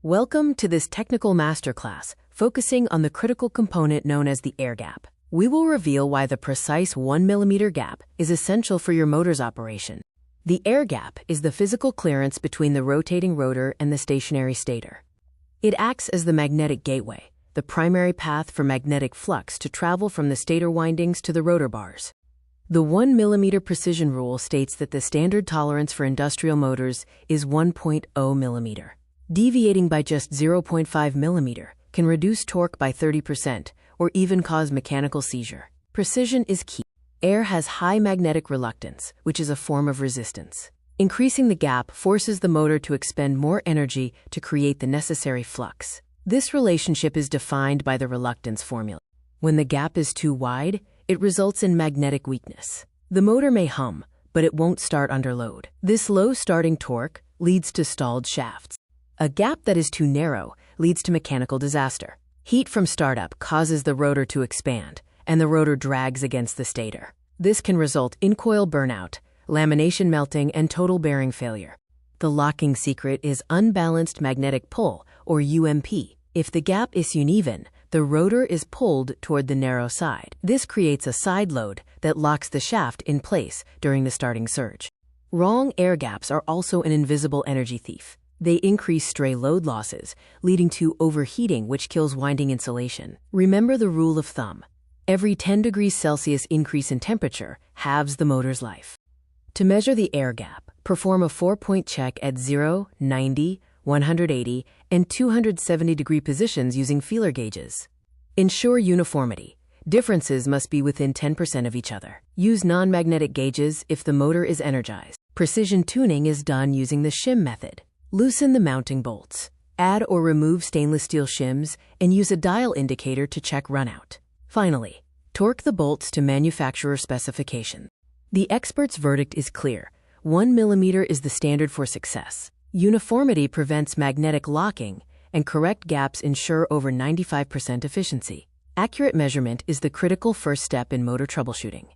Welcome to this technical masterclass, focusing on the critical component known as the air gap. We will reveal why the precise 1 millimeter gap is essential for your motor's operation. The air gap is the physical clearance between the rotating rotor and the stationary stator. It acts as the magnetic gateway, the primary path for magnetic flux to travel from the stator windings to the rotor bars. The 1 millimeter precision rule states that the standard tolerance for industrial motors is 1.0 millimeter. Deviating by just 0.5 millimeter can reduce torque by 30% or even cause mechanical seizure. Precision is key. Air has high magnetic reluctance, which is a form of resistance. Increasing the gap forces the motor to expend more energy to create the necessary flux. This relationship is defined by the reluctance formula. When the gap is too wide, it results in magnetic weakness. The motor may hum, but it won't start under load. This low starting torque leads to stalled shafts. A gap that is too narrow leads to mechanical disaster. Heat from startup causes the rotor to expand, and the rotor drags against the stator. This can result in coil burnout, lamination melting, and total bearing failure. The locking secret is unbalanced magnetic pull, or UMP. If the gap is uneven, the rotor is pulled toward the narrow side. This creates a side load that locks the shaft in place during the starting surge. Wrong air gaps are also an invisible energy thief. They increase stray load losses, leading to overheating, which kills winding insulation. Remember the rule of thumb. Every 10 degrees Celsius increase in temperature halves the motor's life. To measure the air gap, perform a 4-point check at 0, 90, 180, and 270-degree positions using feeler gauges. Ensure uniformity. Differences must be within 10% of each other. Use non-magnetic gauges if the motor is energized. Precision tuning is done using the shim method. Loosen the mounting bolts. Add or remove stainless steel shims and use a dial indicator to check runout. Finally, torque the bolts to manufacturer specification. The expert's verdict is clear. 1 millimeter is the standard for success. Uniformity prevents magnetic locking, and correct gaps ensure over 95% efficiency. Accurate measurement is the critical first step in motor troubleshooting.